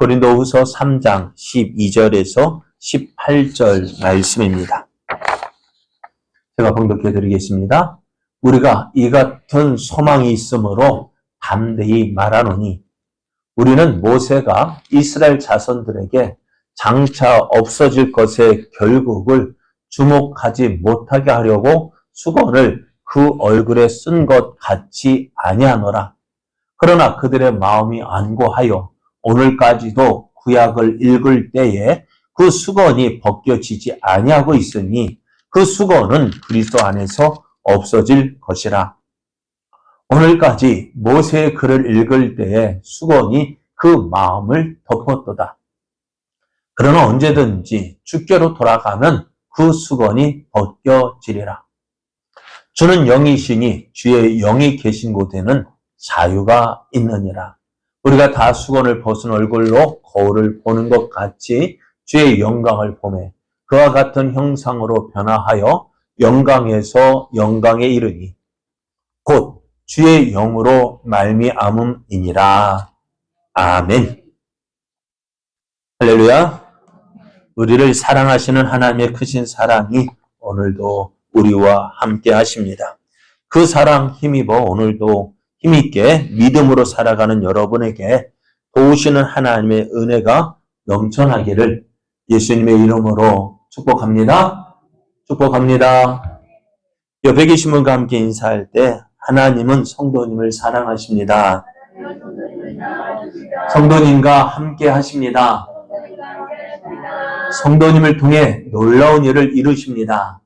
고린도후서 3장 12절에서 18절 말씀입니다. 제가 봉독해 드리겠습니다. 우리가 이 같은 소망이 있으므로 담대히 말하노니 우리는 모세가 이스라엘 자손들에게 장차 없어질 것의 결국을 주목하지 못하게 하려고 수건을 그 얼굴에 쓴 것 같이 아니하노라. 그러나 그들의 마음이 완고하여 오늘까지도 구약을 읽을 때에 그 수건이 벗겨지지 아니하고 있으니 그 수건은 그리스도 안에서 없어질 것이라. 오늘까지 모세의 글을 읽을 때에 수건이 그 마음을 덮었도다. 그러나 언제든지 주께로 돌아가면 그 수건이 벗겨지리라. 주는 영이시니 주의 영이 계신 곳에는 자유가 있느니라. 우리가 다 수건을 벗은 얼굴로 거울을 보는 것 같이 주의 영광을 보매 그와 같은 형상으로 변화하여 영광에서 영광에 이르니 곧 주의 영으로 말미암음이니라. 아멘. 할렐루야. 우리를 사랑하시는 하나님의 크신 사랑이 오늘도 우리와 함께 하십니다. 그 사랑 힘입어 오늘도 힘있게 믿음으로 살아가는 여러분에게 도우시는 하나님의 은혜가 넘쳐나기를 예수님의 이름으로 축복합니다. 축복합니다. 옆에 계신 분과 함께 인사할 때 하나님은 성도님을 사랑하십니다. 성도님과 함께 하십니다. 성도님을 통해 놀라운 일을 이루십니다.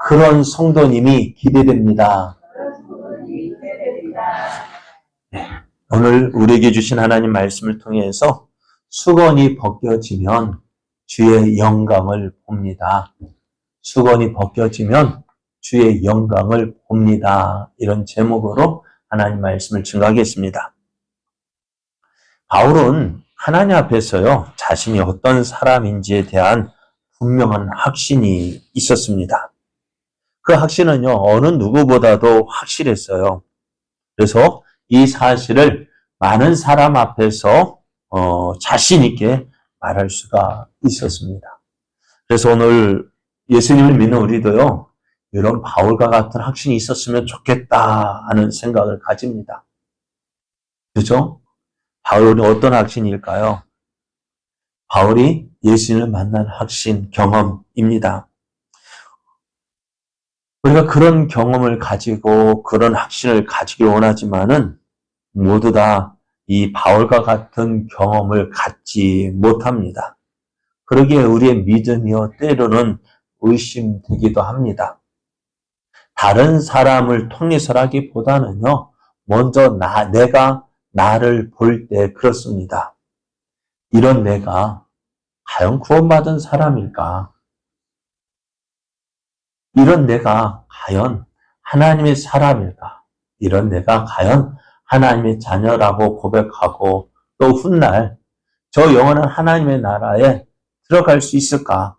그런 성도님이 기대됩니다. 네, 오늘 우리에게 주신 하나님 말씀을 통해서 수건이 벗겨지면 주의 영광을 봅니다. 수건이 벗겨지면 주의 영광을 봅니다. 이런 제목으로 하나님 말씀을 증거하겠습니다. 바울은 하나님 앞에서요, 자신이 어떤 사람인지에 대한 분명한 확신이 있었습니다. 그 확신은요, 어느 누구보다도 확실했어요. 그래서 이 사실을 많은 사람 앞에서 자신 있게 말할 수가 있었습니다. 그래서 오늘 예수님을 믿는 우리도요, 이런 바울과 같은 확신이 있었으면 좋겠다 하는 생각을 가집니다. 그죠? 바울은 어떤 확신일까요? 바울이 예수님을 만난 확신, 경험입니다. 우리가 그런 경험을 가지고 그런 확신을 가지길 원하지만은 모두 다 이 바울과 같은 경험을 갖지 못합니다. 그러기에 우리의 믿음이요 때로는 의심되기도 합니다. 다른 사람을 통해서라기보다는요, 먼저 내가 나를 볼 때 그렇습니다. 이런 내가 과연 구원받은 사람일까? 이런 내가 과연 하나님의 사람일까? 이런 내가 과연 하나님의 자녀라고 고백하고 또 훗날 저 영원한 하나님의 나라에 들어갈 수 있을까?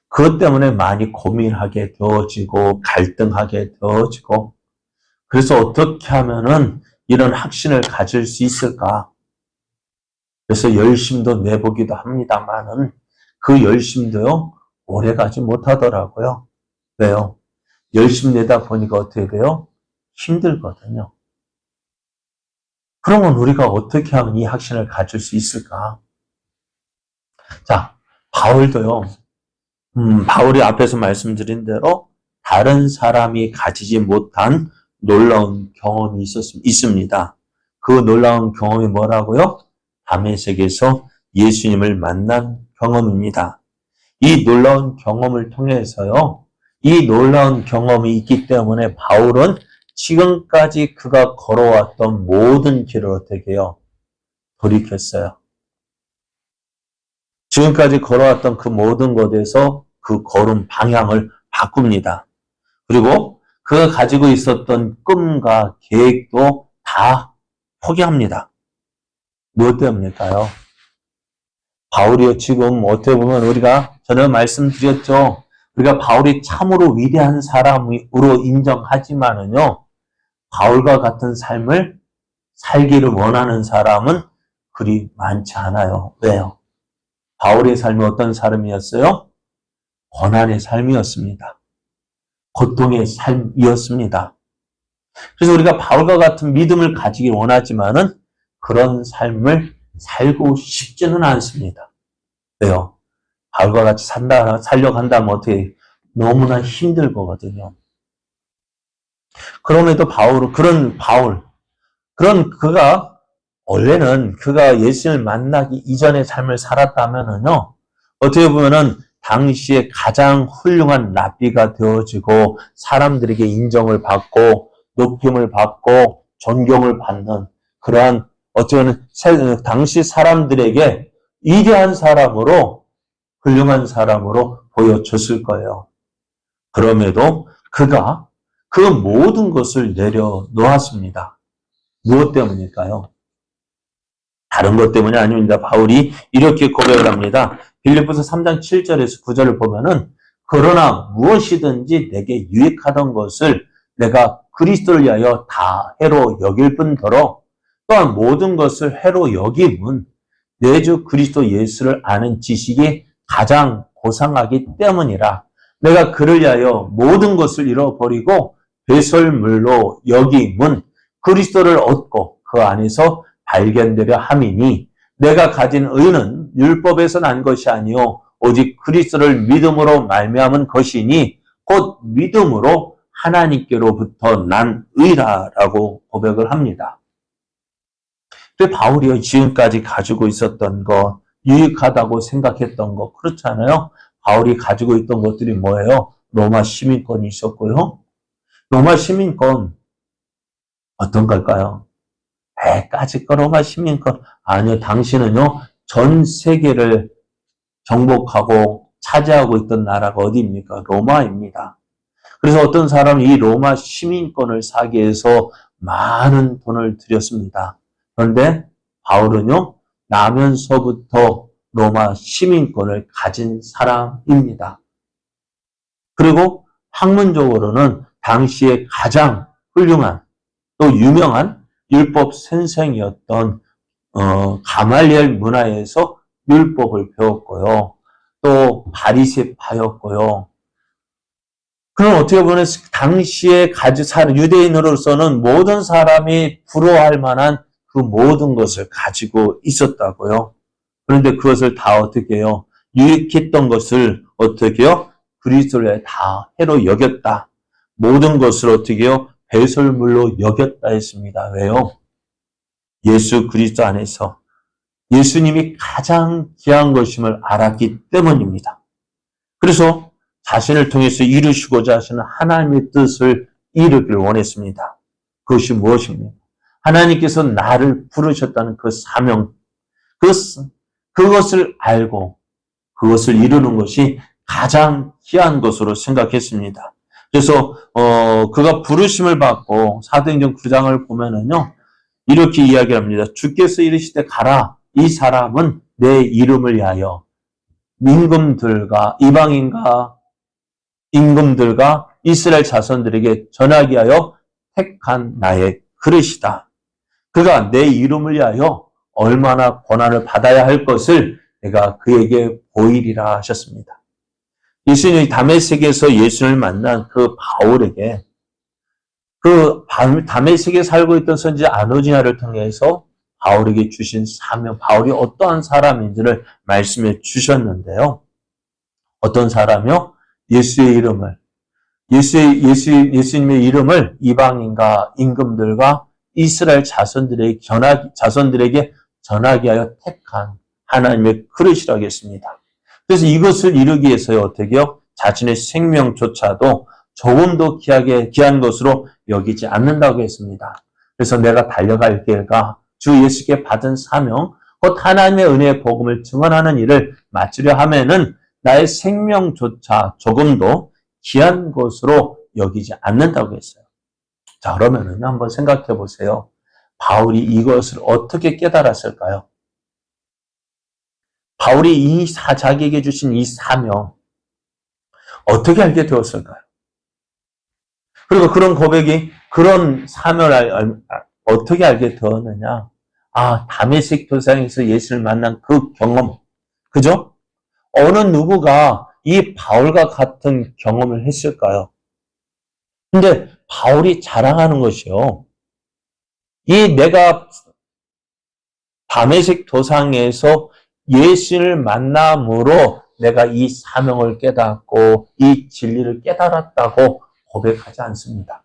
그것 때문에 많이 고민하게 되어지고 갈등하게 되어지고 그래서 어떻게 하면은 이런 확신을 가질 수 있을까? 그래서 열심도 내보기도 합니다만은 그 열심도요, 오래 가지 못하더라고요. 왜요? 열심 내다 보니까 어떻게 돼요? 힘들거든요. 그러면 우리가 어떻게 하면 이 확신을 가질 수 있을까? 자, 바울도요, 바울이 앞에서 말씀드린 대로 다른 사람이 가지지 못한 놀라운 경험이 있습니다. 그 놀라운 경험이 뭐라고요? 다메섹에서 예수님을 만난 경험입니다. 이 놀라운 경험을 통해서요, 이 놀라운 경험이 있기 때문에 바울은 지금까지 그가 걸어왔던 모든 길을 어떻게 해요? 돌이켰어요. 지금까지 걸어왔던 그 모든 것에서 그 걸음 방향을 바꿉니다. 그리고 그가 가지고 있었던 꿈과 계획도 다 포기합니다. 무엇 때문일까요? 바울이요, 지금 어떻게 보면 우리가 전에 말씀드렸죠. 우리가 바울이 참으로 위대한 사람으로 인정하지만은요, 바울과 같은 삶을 살기를 원하는 사람은 그리 많지 않아요. 왜요? 바울의 삶이 어떤 삶이었어요? 고난의 삶이었습니다. 고통의 삶이었습니다. 그래서 우리가 바울과 같은 믿음을 가지기 원하지만은 그런 삶을 살고 싶지는 않습니다. 왜요? 바울과 같이 살려고 한다면 어떻게 너무나 힘들 거거든요. 그럼에도 그가 원래는 그가 예수님을 만나기 이전의 삶을 살았다면은요, 어떻게 보면은 당시에 가장 훌륭한 랍비가 되어지고 사람들에게 인정을 받고 높임을 받고 존경을 받는 그러한 어떻게 보면 당시 사람들에게 위대한 사람으로 훌륭한 사람으로 보여졌을 거예요. 그럼에도 그가 그 모든 것을 내려놓았습니다. 무엇 때문일까요? 다른 것 때문이 아닙니다. 바울이 이렇게 고백을 합니다. 빌립보서 3장 7절에서 9절을 보면은 그러나 무엇이든지 내게 유익하던 것을 내가 그리스도를 위하여 다 해로 여길 뿐더러 또한 모든 것을 해로 여김은 내 주 그리스도 예수를 아는 지식이 가장 고상하기 때문이라. 내가 그를 위하여 모든 것을 잃어버리고 배설물로 여김은 그리스도를 얻고 그 안에서 발견되려 함이니 내가 가진 의는 율법에서 난 것이 아니요 오직 그리스도를 믿음으로 말미암은 것이니 곧 믿음으로 하나님께로부터 난 의라라고 고백을 합니다. 바울이 지금까지 가지고 있었던 것, 유익하다고 생각했던 것 그렇잖아요. 바울이 가지고 있던 것들이 뭐예요? 로마 시민권이 있었고요. 로마 시민권 어떤 걸까요? 까짓 거 로마 시민권. 아니요. 당신은요. 전 세계를 정복하고 차지하고 있던 나라가 어디입니까? 로마입니다. 그래서 어떤 사람은 이 로마 시민권을 사기 위해서 많은 돈을 들였습니다. 그런데 바울은요. 나면서부터 로마 시민권을 가진 사람입니다. 그리고 학문적으로는 당시에 가장 훌륭한 또 유명한 율법 선생이었던 가말리엘 문화에서 율법을 배웠고요. 또 바리새파였고요. 그럼 어떻게 보면 당시에 유대인으로서는 모든 사람이 부러워할 만한 그 모든 것을 가지고 있었다고요. 그런데 그것을 다 어떻게 해요? 유익했던 것을 어떻게 해요? 그리스도를 다 해로 여겼다. 모든 것을 어떻게 해요? 배설물로 여겼다 했습니다. 왜요? 예수 그리스도 안에서 예수님이 가장 귀한 것임을 알았기 때문입니다. 그래서 자신을 통해서 이루시고자 하시는 하나님의 뜻을 이루기를 원했습니다. 그것이 무엇입니까? 하나님께서 나를 부르셨다는 그 사명, 그것을 알고 그것을 이루는 것이 가장 귀한 것으로 생각했습니다. 그래서 그가 부르심을 받고 사도행전 9장을 보면은요. 이렇게 이야기합니다. 주께서 이르시되 가라. 이 사람은 내 이름을 위하여 임금들과 이방인과 임금들과 이스라엘 자손들에게 전하기 위하여 택한 나의 그릇이다. 그가 내 이름을 위하여 얼마나 고난을 받아야 할 것을 내가 그에게 보이리라 하셨습니다. 예수님이 다메섹에서 예수님을 만난 그 바울에게 그 다메섹에 살고 있던 선지자 아노니아를 통해서 바울에게 주신 사명, 바울이 어떠한 사람인지를 말씀해 주셨는데요. 어떤 사람이요? 예수님의 이름을 이방인과 임금들과 이스라엘 자손들에게 전하게 하여 택한 하나님의 그릇이라고 했습니다. 그래서 이것을 이루기 위해서요, 어떻게요? 자신의 생명조차도 조금도 귀한 것으로 여기지 않는다고 했습니다. 그래서 내가 달려갈 길과 주 예수께 받은 사명, 곧 하나님의 은혜의 복음을 증언하는 일을 마치려 하면은 나의 생명조차 조금도 귀한 것으로 여기지 않는다고 했어요. 자, 그러면은 한번 생각해 보세요. 바울이 이것을 어떻게 깨달았을까요? 바울이 자기에게 주신 이 사명, 어떻게 알게 되었을까요? 그리고 그런 고백이, 그런 사명을 어떻게 알게 되었느냐? 아, 다메섹 도상에서 예수를 만난 그 경험. 그죠? 어느 누구가 이 바울과 같은 경험을 했을까요? 근데 바울이 자랑하는 것이요. 이 내가 다메섹 도상에서 예수를 만남으로 내가 이 사명을 깨닫고 이 진리를 깨달았다고 고백하지 않습니다.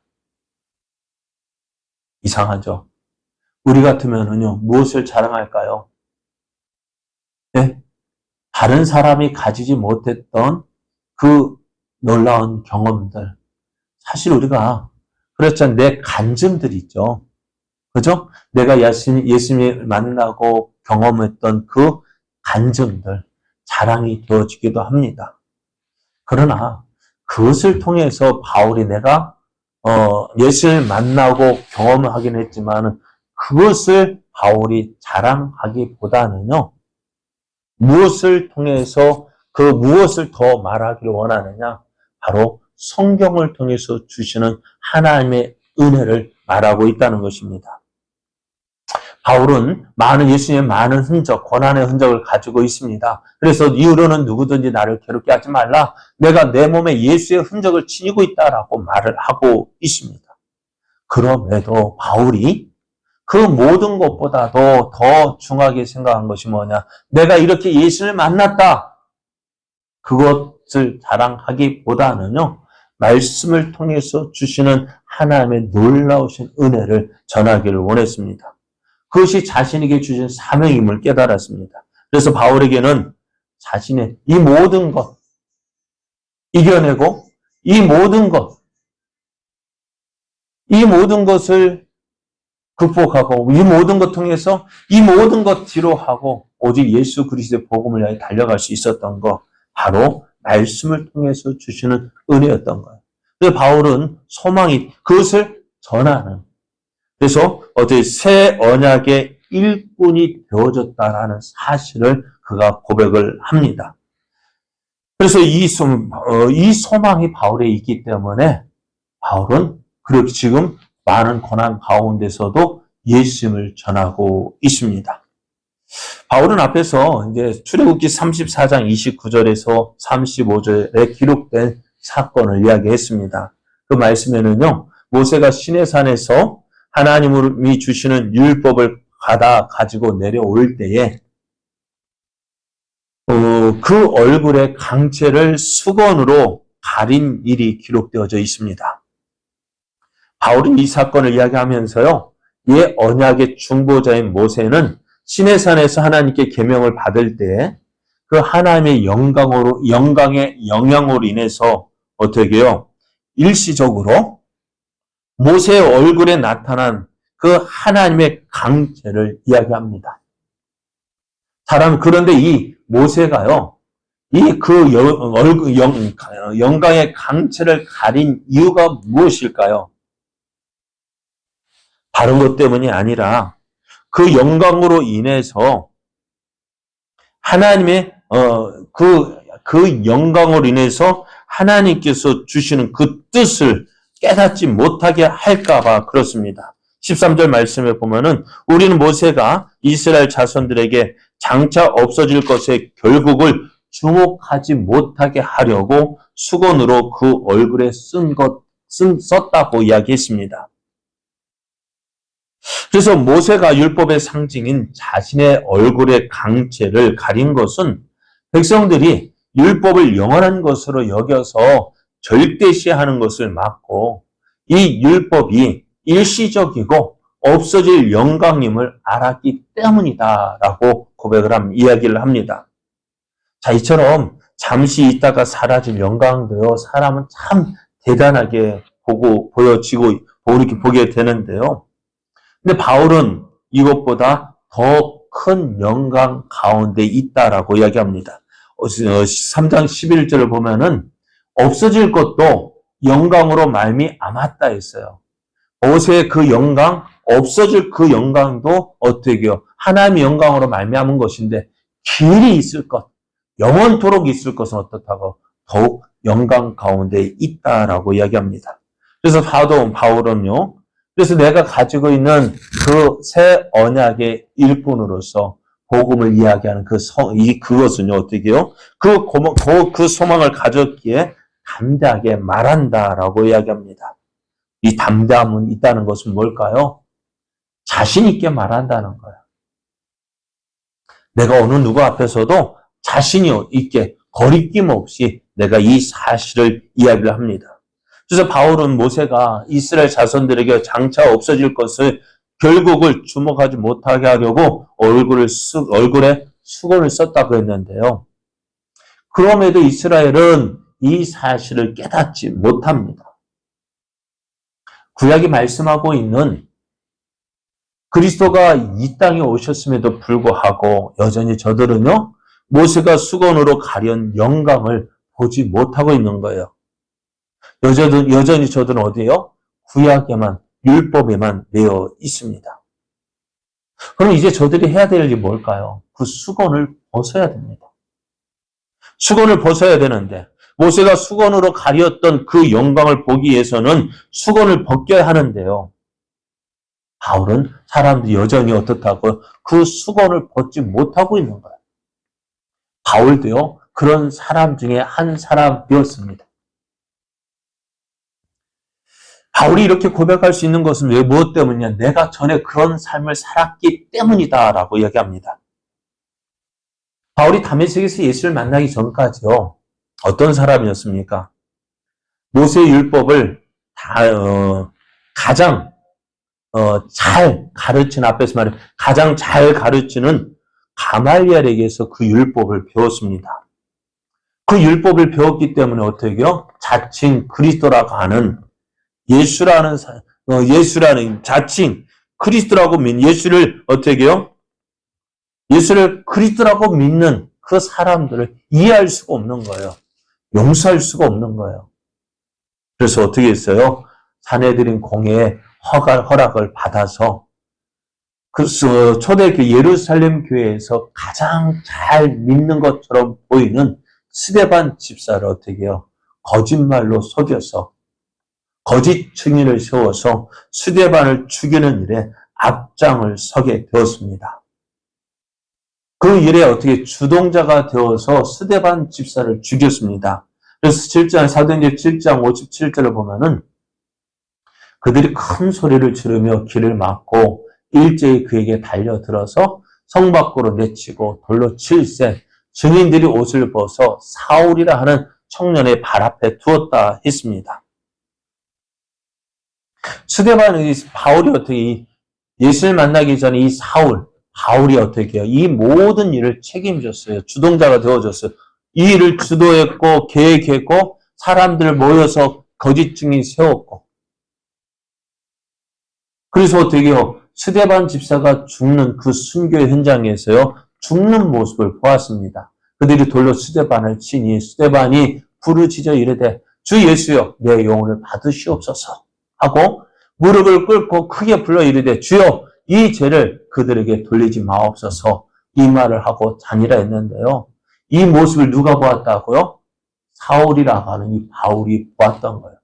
이상하죠? 우리 같으면은요, 무엇을 자랑할까요? 네? 다른 사람이 가지지 못했던 그 놀라운 경험들. 사실 우리가, 그렇잖아요. 내 간증들 있죠. 그죠? 내가 예수님을 만나고 경험했던 그 간증들, 자랑이 되어지기도 합니다. 그러나 그것을 통해서 바울이 내가 예수를 만나고 경험을 하긴 했지만 그것을 바울이 자랑하기보다는요. 무엇을 통해서 그 무엇을 더 말하기를 원하느냐? 바로 성경을 통해서 주시는 하나님의 은혜를 말하고 있다는 것입니다. 바울은 예수님의 많은 흔적, 고난의 흔적을 가지고 있습니다. 그래서 이후로는 누구든지 나를 괴롭게 하지 말라. 내가 내 몸에 예수의 흔적을 지니고 있다라고 말을 하고 있습니다. 그럼에도 바울이 그 모든 것보다도 더 중하게 생각한 것이 뭐냐? 내가 이렇게 예수를 만났다. 그것을 자랑하기보다는요. 말씀을 통해서 주시는 하나님의 놀라우신 은혜를 전하기를 원했습니다. 그것이 자신에게 주신 사명임을 깨달았습니다. 그래서 바울에게는 자신의 이 모든 것 이겨내고 이 모든 것을 극복하고 이 모든 것 통해서 이 모든 것 뒤로 하고 오직 예수 그리스도의 복음을 위하여 달려갈 수 있었던 것 바로 말씀을 통해서 주시는 은혜였던 거예요. 그래서 바울은 소망이 그것을 전하는 그래서 어제 새 언약의 일꾼이 되어졌다라는 사실을 그가 고백을 합니다. 그래서 이 소망이 바울에 있기 때문에 바울은 그렇게 지금 많은 고난 가운데서도 예수님을 전하고 있습니다. 바울은 앞에서 이제 출애굽기 34장 29절에서 35절에 기록된 사건을 이야기했습니다. 그 말씀에는요, 모세가 시내산에서 하나님이 주시는 율법을 가지고 내려올 때에 그 얼굴의 강체를 수건으로 가린 일이 기록되어져 있습니다. 바울은 이 사건을 이야기하면서요. 옛 언약의 중보자인 모세는 시내산에서 하나님께 계명을 받을 때 그 하나님의 영광의 영향으로 인해서 어떻게 해요? 일시적으로 모세의 얼굴에 나타난 그 하나님의 강체를 이야기합니다. 그런데 이 모세가요, 영광의 강체를 가린 이유가 무엇일까요? 다른 것 때문이 아니라 그 영광으로 인해서 하나님의 그 영광으로 인해서 하나님께서 주시는 그 뜻을 깨닫지 못하게 할까봐 그렇습니다. 13절 말씀에 보면은 우리는 모세가 이스라엘 자손들에게 장차 없어질 것의 결국을 주목하지 못하게 하려고 수건으로 그 얼굴에 썼다고 이야기했습니다. 그래서 모세가 율법의 상징인 자신의 얼굴의 강체를 가린 것은 백성들이 율법을 영원한 것으로 여겨서 절대시하는 것을 막고 이 율법이 일시적이고 없어질 영광임을 알았기 때문이다라고 이야기를 합니다. 자, 이처럼 잠시 있다가 사라질 영광도요, 사람은 참 대단하게 이렇게 보게 되는데요. 근데 바울은 이것보다 더 큰 영광 가운데 있다라고 이야기합니다. 3장 11절을 보면은 없어질 것도 영광으로 말미암았다 했어요. 모세의 그 영광, 없어질 그 영광도 어떻게 해요? 하나님의 영광으로 말미암은 것인데 길이 있을 것, 영원토록 있을 것은 어떻다고? 더욱 영광 가운데 있다라고 이야기합니다. 그래서 바울은요, 그래서 내가 가지고 있는 그 새 언약의 일꾼으로서 복음을 이야기하는 그것은요, 어떻게 해요? 그 소망을 가졌기에 담대하게 말한다라고 이야기합니다. 이 담대함은 있다는 것은 뭘까요? 자신 있게 말한다는 거예요. 내가 어느 누구 앞에서도 자신 있게 거리낌 없이 내가 이 사실을 이야기를 합니다. 그래서 바울은 모세가 이스라엘 자손들에게 장차 없어질 것을 결국을 주목하지 못하게 하려고 얼굴에 수건을 썼다고 했는데요. 그럼에도 이스라엘은 이 사실을 깨닫지 못합니다. 구약이 말씀하고 있는 그리스도가 이 땅에 오셨음에도 불구하고 여전히 저들은요, 모세가 수건으로 가려운 영광을 보지 못하고 있는 거예요. 여전히 저들은 어디에요? 구약에만, 율법에만 매여 있습니다. 그럼 이제 저들이 해야 될 일이 뭘까요? 그 수건을 벗어야 됩니다. 수건을 벗어야 되는데, 모세가 수건으로 가렸던 그 영광을 보기 위해서는 수건을 벗겨야 하는데요. 바울은 사람들이 여전히 어떻다고 그 수건을 벗지 못하고 있는 거예요. 바울도요, 그런 사람 중에 한 사람이었습니다. 바울이 이렇게 고백할 수 있는 것은 왜 무엇 때문이냐? 내가 전에 그런 삶을 살았기 때문이다라고 이야기합니다. 바울이 다메섹에서 예수를 만나기 전까지요, 어떤 사람이었습니까? 모세의 율법을 가장 잘 가르치는, 앞에서 말해 가장 잘 가르치는 가말리엘에게서 그 율법을 배웠습니다. 그 율법을 배웠기 때문에 어떻게 해요? 자칭 그리스도라고 하는 예수라는 자칭 그리스도라고 믿는 예수를 어떻게 해요? 예수를 그리스도라고 믿는 그 사람들을 이해할 수가 없는 거예요. 용서할 수가 없는 거예요. 그래서 어떻게 했어요? 사내들인 공회의 허락을 받아서 그 초대교회 예루살렘 교회에서 가장 잘 믿는 것처럼 보이는 스데반 집사를 어떻게 해요? 거짓말로 속여서 거짓 증인을 세워서 스데반을 죽이는 일에 앞장을 서게 되었습니다. 그 일에 어떻게 주동자가 되어서 스데반 집사를 죽였습니다. 그래서 사도행전 7장 57절을 보면은 그들이 큰 소리를 지르며 길을 막고 일제히 그에게 달려들어서 성 밖으로 내치고 돌로 칠세 증인들이 옷을 벗어 사울이라 하는 청년의 발 앞에 두었다 했습니다. 스데반이 바울이 어떻게 예수를 만나기 전에 이 바울이 어떻게 해요? 이 모든 일을 책임졌어요. 주동자가 되어줬어요. 이 일을 주도했고 계획했고 사람들 모여서 거짓 증인 세웠고 그래서 어떻게 해요? 스데반 집사가 죽는 그 순교의 현장에서요. 죽는 모습을 보았습니다. 그들이 돌로 스데반을 치니 스데반이 부르짖어 이르되 주 예수여 내 영혼을 받으시옵소서 하고 무릎을 꿇고 크게 불러 이르되 주여 이 죄를 그들에게 돌리지 마옵소서 이 말을 하고 자니라 했는데요. 이 모습을 누가 보았다고요? 사울이라고 하는 이 바울이 보았던 거예요.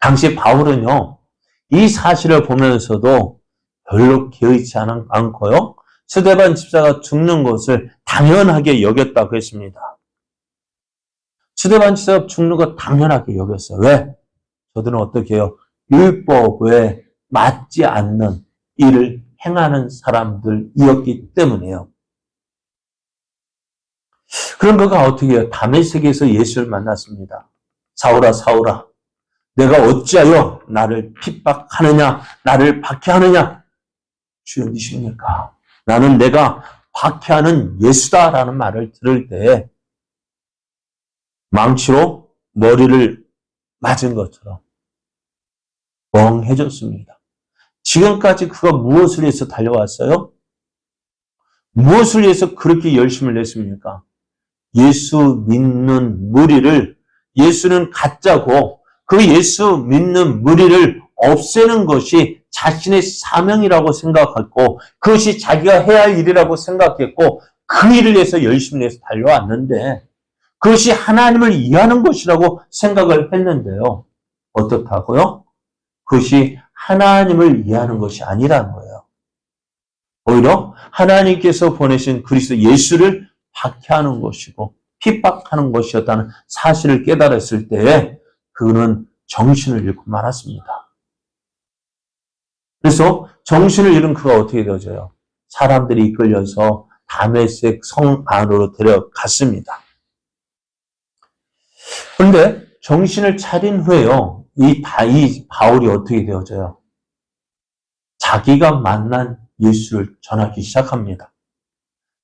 당시 바울은요. 이 사실을 보면서도 별로 개의치 않고요. 스데반 집사가 죽는 것을 당연하게 여겼다고 했습니다. 스데반 집사가 죽는 것 당연하게 여겼어요. 왜? 저들은 어떻게 해요? 율법에 맞지 않는 일을 행하는 사람들이었기 때문이에요. 그럼 그가 어떻게 해요? 다메섹에서 예수를 만났습니다. 사울아 사울아 내가 어찌하여 나를 핍박하느냐 나를 박해하느냐 주여 니십니까? 나는 내가 박해하는 예수다라는 말을 들을 때 망치로 머리를 맞은 것처럼 멍해졌습니다. 지금까지 그가 무엇을 위해서 달려왔어요? 무엇을 위해서 그렇게 열심을 냈습니까? 예수 믿는 무리를 예수는 가짜고 그 예수 믿는 무리를 없애는 것이 자신의 사명이라고 생각했고 그것이 자기가 해야 할 일이라고 생각했고 그 일을 위해서 열심히 해서 달려왔는데 그것이 하나님을 이해하는 것이라고 생각을 했는데요. 어떻다고요? 그것이 하나님을 이해하는 것이 아니라는 거예요. 오히려 하나님께서 보내신 그리스도 예수를 박해하는 것이고 핍박하는 것이었다는 사실을 깨달았을 때에 그는 정신을 잃고 말았습니다. 그래서 정신을 잃은 그가 어떻게 되어져요? 사람들이 이끌려서 다메섹 성 안으로 데려갔습니다. 그런데 정신을 차린 후에요. 이 바울이 어떻게 되어져요? 자기가 만난 예수를 전하기 시작합니다.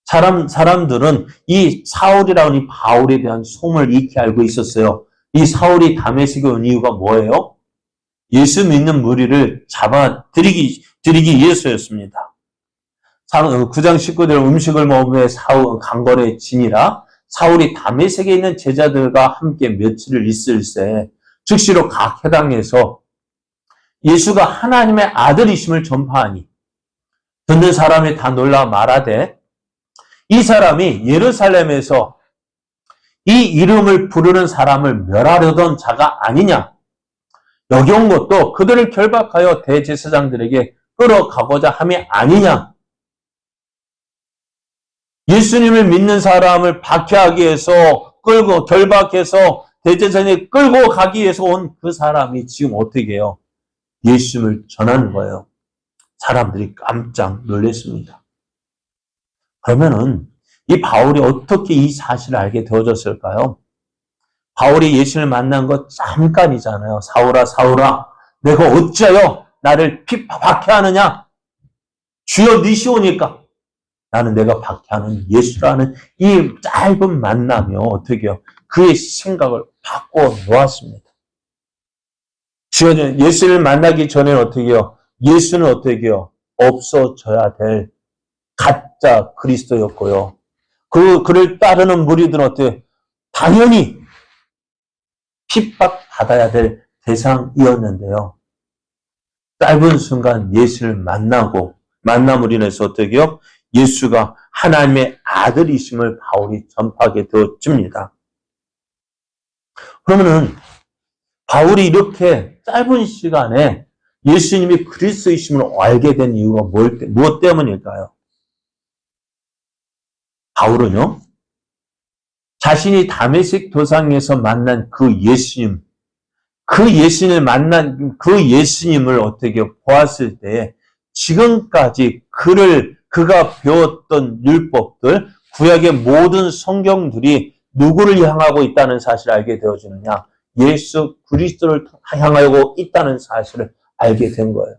사람들은 이 사울이라는 이 바울에 대한 소문을 익히 알고 있었어요. 이 사울이 다메섹에 온 이유가 뭐예요? 예수 믿는 무리를 잡아들이기 위해서였습니다. 9장 19절 음식을 먹으며 강건에 지니라 사울이 다메섹에 있는 제자들과 함께 며칠을 있을새 즉시로 각 해당에서 예수가 하나님의 아들이심을 전파하니 듣는 사람이 다 놀라 말하되 이 사람이 예루살렘에서 이 이름을 부르는 사람을 멸하려던 자가 아니냐. 여기 온 것도 그들을 결박하여 대제사장들에게 끌어가고자 함이 아니냐. 예수님을 믿는 사람을 박해하기 위해서 결박해서 대제사장에 끌고 가기 위해서 온 그 사람이 지금 어떻게 해요? 예수님을 전하는 거예요. 사람들이 깜짝 놀랐습니다. 그러면은 이 바울이 어떻게 이 사실을 알게 되어졌을까요? 바울이 예수를 만난 것 잠깐이잖아요. 사울아, 사울아, 내가 어찌하여 나를 박해하느냐? 주여 니시오니까. 나는 내가 박해하는 예수라는 이 짧은 만남이 어떻게 해요? 그의 생각을 바꿔 놓았습니다. 주여, 예수를 만나기 전에는 어떻게 해요? 예수는 어떻게 해요? 없어져야 될 가짜 그리스도였고요. 그를 따르는 무리들은 어때요? 당연히 핍박받아야 될 대상이었는데요. 짧은 순간 예수를 만남으로 인해서 어떻게 해요? 예수가 하나님의 아들이심을 바울이 전파하게 되어집니다. 그러면은 바울이 이렇게 짧은 시간에 예수님이 그리스도이심을 알게 된 이유가 무엇 때문일까요? 바울은요, 자신이 다메섹 도상에서 만난 그 예수님을 어떻게 보았을 때 지금까지 그가 배웠던 율법들, 구약의 모든 성경들이 누구를 향하고 있다는 사실을 알게 되어지느냐? 예수 그리스도를 향하고 있다는 사실을 알게 된 거예요.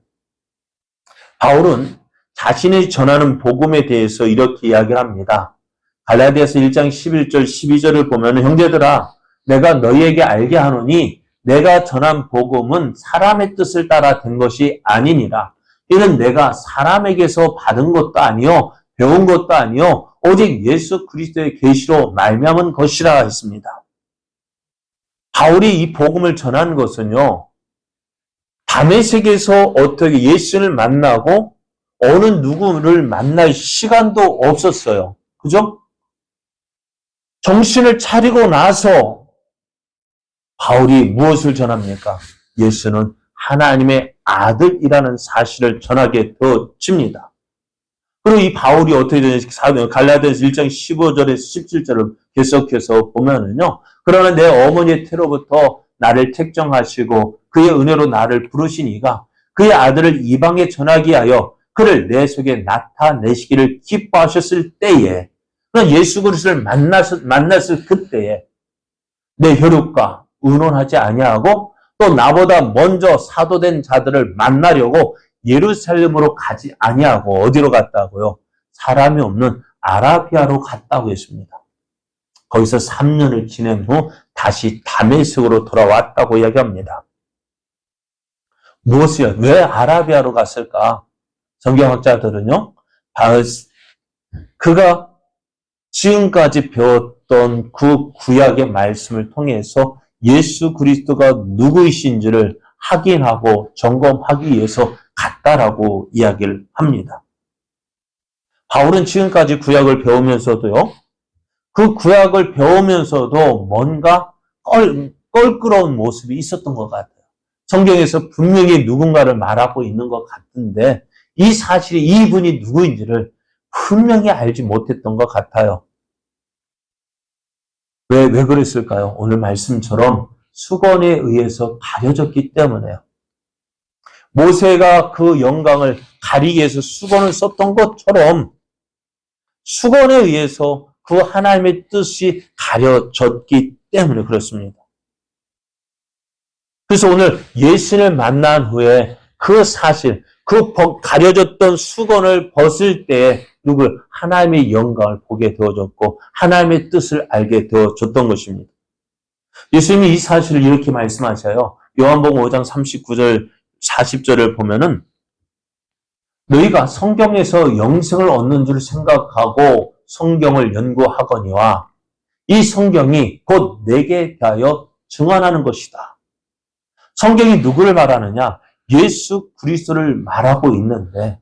바울은 자신이 전하는 복음에 대해서 이렇게 이야기를 합니다. 갈라디아서 1장 11절 12절을 보면 형제들아 내가 너희에게 알게 하노니 내가 전한 복음은 사람의 뜻을 따라 된 것이 아니니라. 이는 내가 사람에게서 받은 것도 아니요 배운 것도 아니요 오직 예수 그리스도의 계시로 말미암은 것이라 했습니다. 바울이 이 복음을 전하는 것은요, 다메섹에서 어떻게 예수를 만나고 어느 누구를 만날 시간도 없었어요. 그죠? 정신을 차리고 나서 바울이 무엇을 전합니까? 예수는 하나님의 아들이라는 사실을 전하게 되어집니다. 그리고 이 바울이 어떻게 되는지 갈라디아서 1장 15절에서 17절을 계속해서 보면은요. 그러나 내 어머니의 태로부터 나를 택정하시고 그의 은혜로 나를 부르신 이가 그의 아들을 이방에 전하기 위하여 그를 내 속에 나타내시기를 기뻐하셨을 때에 예수 그리스도를 만났을 그때에 내 혈육과 의논하지 아니하고 또 나보다 먼저 사도된 자들을 만나려고 예루살렘으로 가지 아니하고 어디로 갔다고요? 사람이 없는 아라비아로 갔다고 했습니다. 거기서 3년을 지낸 후 다시 다메섹으로 돌아왔다고 이야기합니다. 무엇이요? 왜 아라비아로 갔을까? 성경학자들은요, 그가 지금까지 배웠던 그 구약의 말씀을 통해서 예수 그리스도가 누구이신지를 확인하고 점검하기 위해서 갔다라고 이야기를 합니다. 바울은 지금까지 구약을 배우면서도요, 그 구약을 배우면서도 뭔가 껄끄러운 모습이 있었던 것 같아요. 성경에서 분명히 누군가를 말하고 있는 것 같은데 이 사실이 이분이 누구인지를 분명히 알지 못했던 것 같아요. 왜 그랬을까요? 오늘 말씀처럼 수건에 의해서 가려졌기 때문에요. 모세가 그 영광을 가리기 위해서 수건을 썼던 것처럼 수건에 의해서 그 하나님의 뜻이 가려졌기 때문에 그렇습니다. 그래서 오늘 예수를 만난 후에 그 사실, 그 가려졌던 수건을 벗을 때에 하나님의 영광을 보게 되어졌고 하나님의 뜻을 알게 되어졌던 것입니다. 예수님이 이 사실을 이렇게 말씀하셔요. 요한복음 5장 39절 40절을 보면은 너희가 성경에서 영생을 얻는 줄 생각하고 성경을 연구하거니와 이 성경이 곧 내게 대하여 증언하는 것이다. 성경이 누구를 말하느냐? 예수 그리스도를 말하고 있는데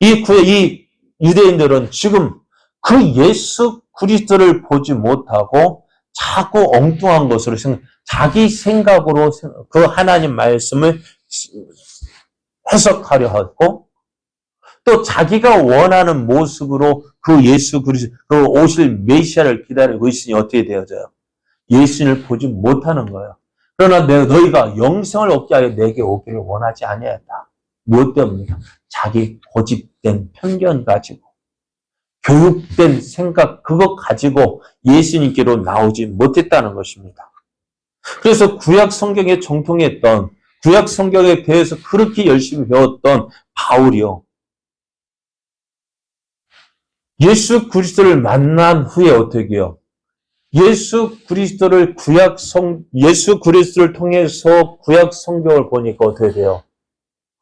이 유대인들은 지금 그 예수 그리스도를 보지 못하고 자꾸 엉뚱한 것으로 자기 생각으로 그 하나님 말씀을 해석하려 하고 또 자기가 원하는 모습으로 그 예수 그리스도 그 오실 메시아를 기다리고 있으니 어떻게 되어져요? 예수님을 보지 못하는 거예요. 그러나 너희가 영생을 얻게 하여 내게 오기를 원하지 아니하였다. 무엇 때문이냐? 자기 고집된 편견 가지고 교육된 생각 그것 가지고 예수님께로 나오지 못했다는 것입니다. 그래서 구약 성경에 정통했던 구약 성경에 대해서 그렇게 열심히 배웠던 바울이요. 예수 그리스도를 만난 후에 어떻게 해요? 예수 그리스도를 통해서 구약 성경을 보니까 어떻게 돼요?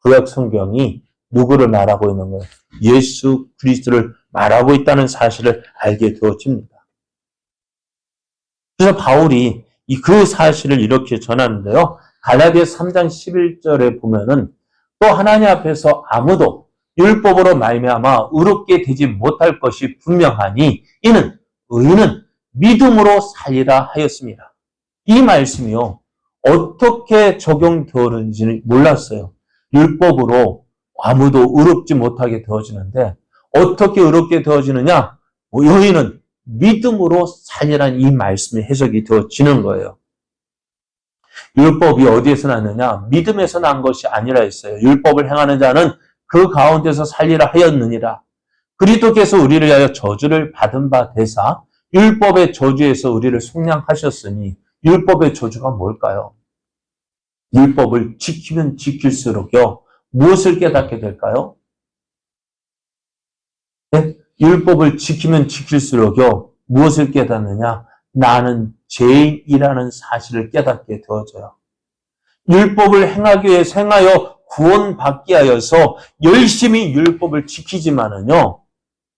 구약 성경이 누구를 말하고 있는 거예요? 예수 그리스도를 말하고 있다는 사실을 알게 되어집니다. 그래서 바울이 그 사실을 이렇게 전하는데요. 갈라디아서 3장 11절에 보면은 또 하나님 앞에서 아무도 율법으로 말미암아 의롭게 되지 못할 것이 분명하니 이는 의인은 믿음으로 살리라 하였습니다. 이 말씀이요. 어떻게 적용되었는지는 몰랐어요. 율법으로 아무도 의롭지 못하게 되어지는데 어떻게 의롭게 되어지느냐? 의인은 믿음으로 살리라는 이 말씀이 해석이 되어지는 거예요. 율법이 어디에서 났느냐? 믿음에서 난 것이 아니라 했어요. 율법을 행하는 자는 그 가운데서 살리라 하였느니라. 그리스도께서 우리를 위하여 저주를 받은 바 되사 율법의 저주에서 우리를 속량하셨으니 율법의 저주가 뭘까요? 율법을 지키면 지킬수록요. 무엇을 깨닫게 될까요? 네? 율법을 지키면 지킬수록요. 무엇을 깨닫느냐? 나는 죄인이라는 사실을 깨닫게 되어져요. 율법을 행하기 위해서 행하여 구원받기 하여서 열심히 율법을 지키지만은요.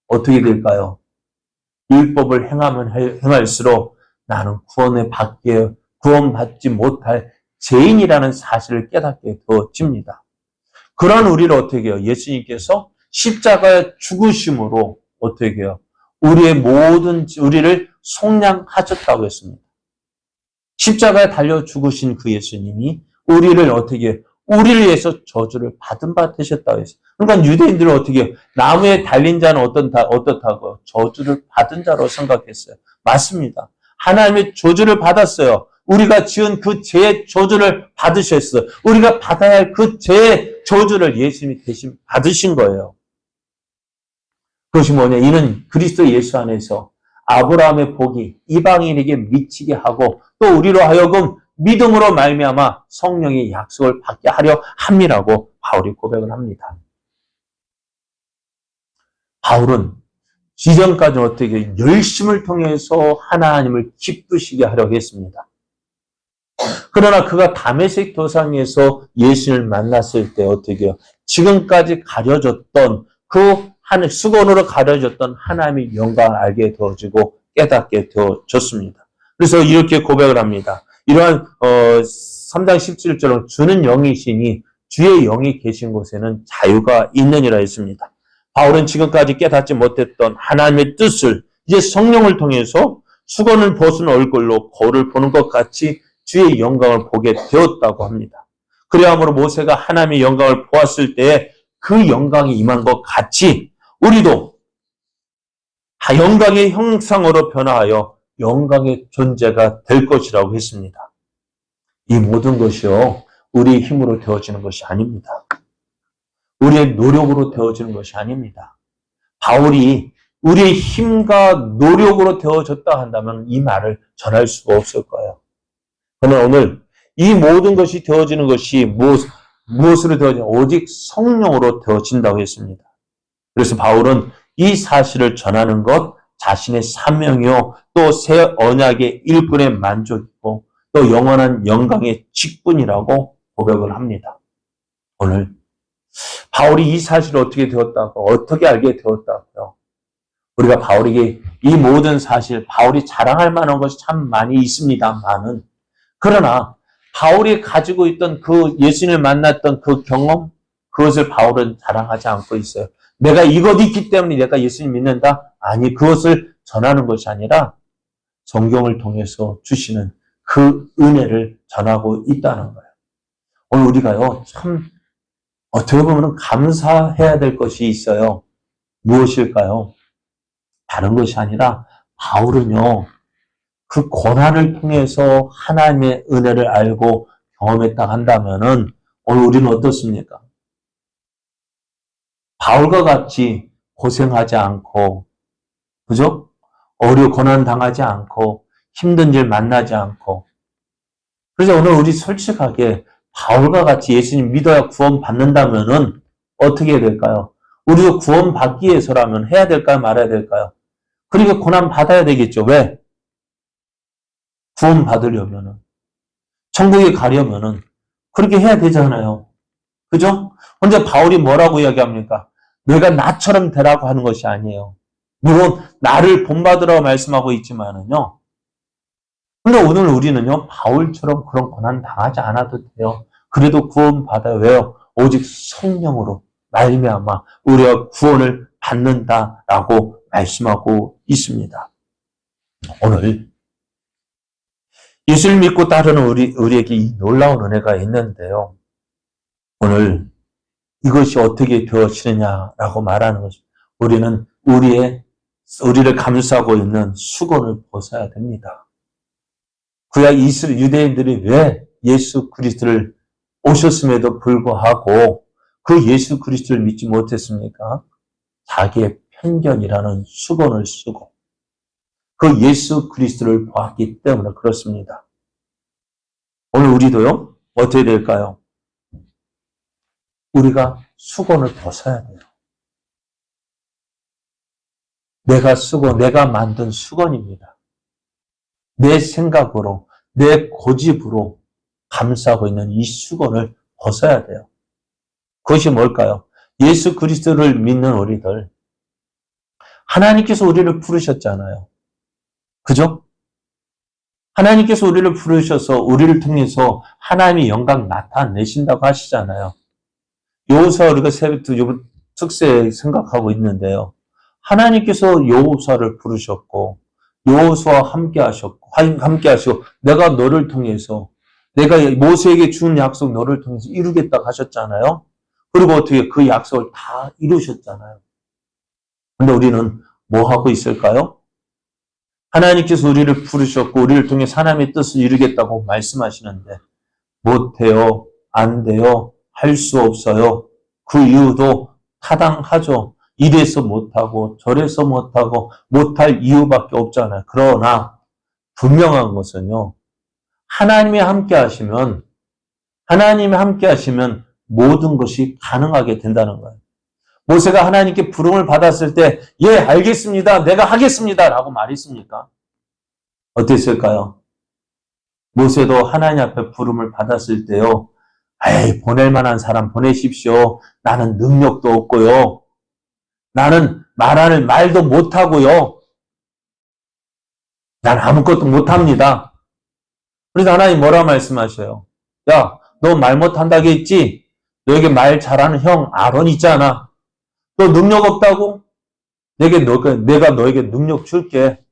어떻게 될까요? 율법을 행하면 행할수록 나는 구원받지 못할 죄인이라는 사실을 깨닫게 되어집니다. 그런 우리를 어떻게 해요? 예수님께서 십자가의 죽으심으로 어떻게 해요? 우리를 속량하셨다고 했습니다. 십자가에 달려 죽으신 그 예수님이 우리를 어떻게 해요? 우리를 위해서 저주를 받은 바 되셨다고 했어요. 그러니까 유대인들은 어떻게 해요? 나무에 달린 자는 어떻다고? 저주를 받은 자로 생각했어요. 맞습니다. 하나님의 저주를 받았어요. 우리가 지은 그 죄의 저주를 받으셨어요. 우리가 받아야 할 그 죄의 저주를 예수님이 대신 받으신 거예요. 그것이 뭐냐? 이는 그리스도 예수 안에서 아브라함의 복이 이방인에게 미치게 하고 또 우리로 하여금 믿음으로 말미암아 성령의 약속을 받게 하려 함이라고 바울이 고백을 합니다. 바울은 이전까지는 어떻게 열심을 통해서 하나님을 기쁘시게 하려고 했습니다. 그러나 그가 다메섹 도상에서 예수를 만났을 때 어떻게 해요? 지금까지 가려졌던 그 수건으로 가려졌던 하나님의 영광을 알게 되어지고 깨닫게 되어졌습니다. 그래서 이렇게 고백을 합니다. 이러한 3장 17절은 주는 영이시니 주의 영이 계신 곳에는 자유가 있느니라 했습니다. 바울은 지금까지 깨닫지 못했던 하나님의 뜻을 이제 성령을 통해서 수건을 벗은 얼굴로 거울을 보는 것 같이 주의 영광을 보게 되었다고 합니다. 그래야므로 모세가 하나님의 영광을 보았을 때 그 영광이 임한 것 같이 우리도 영광의 형상으로 변화하여 영광의 존재가 될 것이라고 했습니다. 이 모든 것이요, 우리의 힘으로 되어지는 것이 아닙니다. 우리의 노력으로 되어지는 것이 아닙니다. 바울이 우리의 힘과 노력으로 되어졌다 한다면 이 말을 전할 수가 없을 거예요. 그러나 오늘 이 모든 것이 되어지는 것이 무엇으로 되어지냐? 오직 성령으로 되어진다고 했습니다. 그래서 바울은 이 사실을 전하는 것 자신의 사명이요, 또 새 언약의 일꾼의 만족이고 또 영원한 영광의 직분이라고 고백을 합니다. 오늘 바울이 이 사실을 어떻게 되었다고, 어떻게 알게 되었다고요? 우리가 바울에게 이 모든 사실, 바울이 자랑할 만한 것이 참 많이 있습니다만은, 그러나 바울이 가지고 있던 그 예수님을 만났던 그 경험, 그것을 바울은 자랑하지 않고 있어요. 내가 이것 있기 때문에 내가 예수님 믿는다? 아니, 그것을 전하는 것이 아니라 성경을 통해서 주시는 그 은혜를 전하고 있다는 거예요. 오늘 우리가요, 참 어떻게 보면 감사해야 될 것이 있어요. 무엇일까요? 다른 것이 아니라 바울은요, 그 고난을 통해서 하나님의 은혜를 알고 경험했다 한다면은 오늘 우리는 어떻습니까? 바울과 같이 고생하지 않고, 그죠? 고난 당하지 않고, 힘든 일 만나지 않고. 그래서 오늘 우리 솔직하게 바울과 같이 예수님 믿어야 구원 받는다면은 어떻게 해야 될까요? 우리도 구원 받기 위해서라면 해야 될까요? 말아야 될까요? 그러니까 고난 받아야 되겠죠. 왜? 구원 받으려면은, 천국에 가려면은 그렇게 해야 되잖아요. 그죠? 근데 바울이 뭐라고 이야기합니까? 너희가 나처럼 되라고 하는 것이 아니에요. 물론 나를 본받으라고 말씀하고 있지만은요. 근데 오늘 우리는요, 바울처럼 그런 고난 당하지 않아도 돼요. 그래도 구원 받아요. 왜요? 오직 성령으로 말미암아 우리가 구원을 받는다라고 말씀하고 있습니다. 오늘 예수를 믿고 따르는 우리에게 이 놀라운 은혜가 있는데요. 오늘 이것이 어떻게 되어지느냐라고 말하는 것입니다. 우리는 우리를 감싸고 있는 수건을 벗어야 됩니다. 그야 유대인들이 왜 예수 그리스도를 오셨음에도 불구하고 그 예수 그리스도를 믿지 못했습니까? 자기의 편견이라는 수건을 쓰고 그 예수 그리스도를 보았기 때문에 그렇습니다. 오늘 우리도요, 어떻게 될까요? 우리가 수건을 벗어야 돼요. 내가 만든 수건입니다. 내 생각으로, 내 고집으로 감싸고 있는 이 수건을 벗어야 돼요. 그것이 뭘까요? 예수 그리스도를 믿는 우리들. 하나님께서 우리를 부르셨잖아요. 그죠? 하나님께서 우리를 부르셔서 우리를 통해서 하나님의 영광 나타내신다고 하시잖아요. 여호수아 우리가 새벽부터 특세 생각하고 있는데요. 하나님께서 여호수아를 부르셨고 여호수아와 함께 하시고 내가 너를 통해서 내가 모세에게 준 약속 너를 통해서 이루겠다고 하셨잖아요. 그리고 어떻게 그 약속을 다 이루셨잖아요. 근데 우리는 뭐 하고 있을까요? 하나님께서 우리를 부르셨고 우리를 통해 하나님의 뜻을 이루겠다고 말씀하시는데 못해요, 안 돼요, 할 수 없어요. 그 이유도 타당하죠. 이래서 못하고 저래서 못하고 못할 이유밖에 없잖아요. 그러나 분명한 것은요. 하나님이 함께 하시면 모든 것이 가능하게 된다는 거예요. 모세가 하나님께 부름을 받았을 때 예, 알겠습니다. 내가 하겠습니다. 라고 말했습니까? 어땠을까요? 모세도 하나님 앞에 부름을 받았을 때요. 에이, 보낼 만한 사람 보내십시오. 나는 능력도 없고요. 나는 말하는 말도 못하고요. 난 아무것도 못합니다. 그래서 하나님 뭐라 말씀하셔요? 야, 너 말 못한다고 했지? 너에게 말 잘하는 형 아론 있잖아. 너 능력 없다고? 내가 너에게 능력 줄게.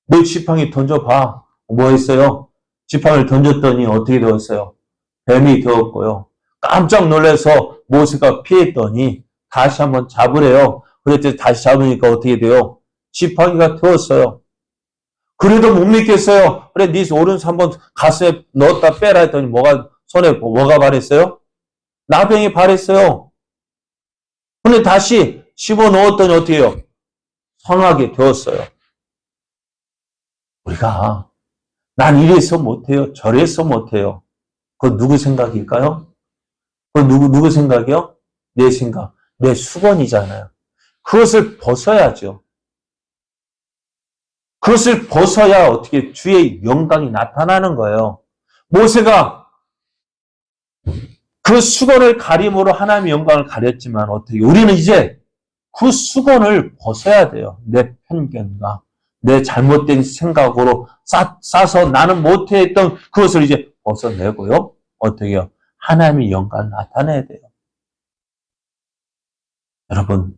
너 지팡이 던져봐. 뭐 했어요? 지팡이를 던졌더니 어떻게 되었어요? 뱀이 되었고요. 깜짝 놀라서 모세가 피했더니 다시 한번 잡으래요. 그랬더니 다시 잡으니까 어떻게 돼요? 지팡이가 되었어요. 그래도 못 믿겠어요. 그래, 네 오른손 한번 가슴에 넣었다 빼라 했더니 손에 뭐가 발했어요? 나병이 발했어요. 근데 다시 씹어 넣었더니 어떻게 해요? 성하게 되었어요. 우리가 난 이래서 못해요. 저래서 못해요. 그건 누구 생각일까요? 그건 누구 생각이요? 내 생각, 내 수건이잖아요. 그것을 벗어야죠. 그것을 벗어야 어떻게 주의 영광이 나타나는 거예요. 모세가 그 수건을 가림으로 하나님의 영광을 가렸지만 어떻게 우리는 이제 그 수건을 벗어야 돼요. 내 편견과 내 잘못된 생각으로 싸서 나는 못해 했던 그것을 이제 벗어내고요. 어떻게요? 하나님의 영광을 나타내야 돼요. 여러분,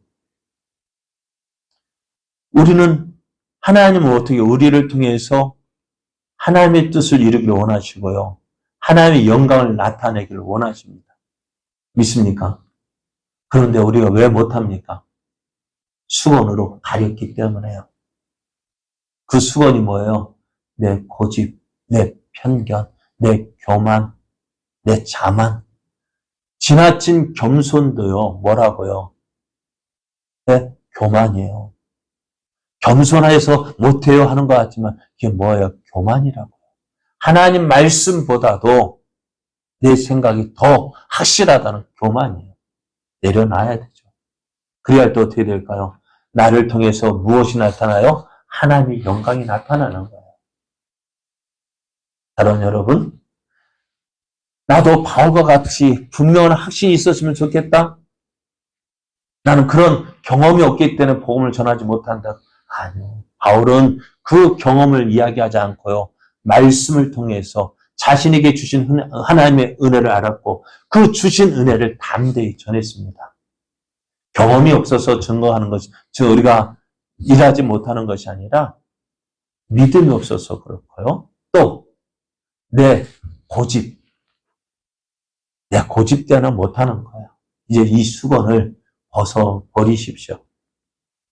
우리는 하나님은 어떻게 우리를 통해서 하나님의 뜻을 이루기를 원하시고요. 하나님의 영광을 나타내기를 원하십니다. 믿습니까? 그런데 우리가 왜 못합니까? 수건으로 가렸기 때문에요. 그 수건이 뭐예요? 내 고집, 내 편견, 내 교만, 내 자만, 지나친 겸손도요. 뭐라고요? 네, 교만이에요. 겸손해서 못해요 하는 것 같지만 그게 뭐예요? 교만이라고요. 하나님 말씀보다도 내 생각이 더 확실하다는 교만이에요. 내려놔야 되죠. 그래야 또 어떻게 될까요? 나를 통해서 무엇이 나타나요? 하나님의 영광이 나타나는 거예요. 여러분, 여러분, 나도 바울과 같이 분명한 확신이 있었으면 좋겠다. 나는 그런 경험이 없기 때문에 복음을 전하지 못한다. 아니요. 바울은 그 경험을 이야기하지 않고요. 말씀을 통해서 자신에게 주신 하나님의 은혜를 알았고 그 주신 은혜를 담대히 전했습니다. 경험이 없어서 증거하는 것이, 즉 우리가 일하지 못하는 것이 아니라 믿음이 없어서 그렇고요. 또 내 고집 때문에 못하는 거예요. 이제 이 수건을 벗어버리십시오.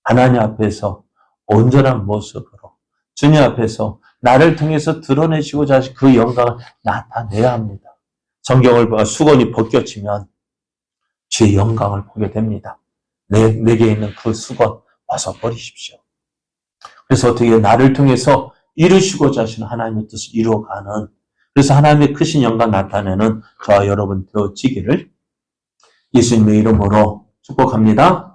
하나님 앞에서 온전한 모습으로 주님 앞에서 나를 통해서 드러내시고자 하신 그 영광을 나타내야 합니다. 성경을 보아 수건이 벗겨지면 주의 영광을 보게 됩니다. 내게 있는 그 수건 벗어버리십시오. 그래서 어떻게 나를 통해서 이루시고자 하시는 하나님의 뜻을 이루어가는, 그래서 하나님의 크신 영광 나타내는 저와 여러분 되어지기를 예수님의 이름으로 축복합니다.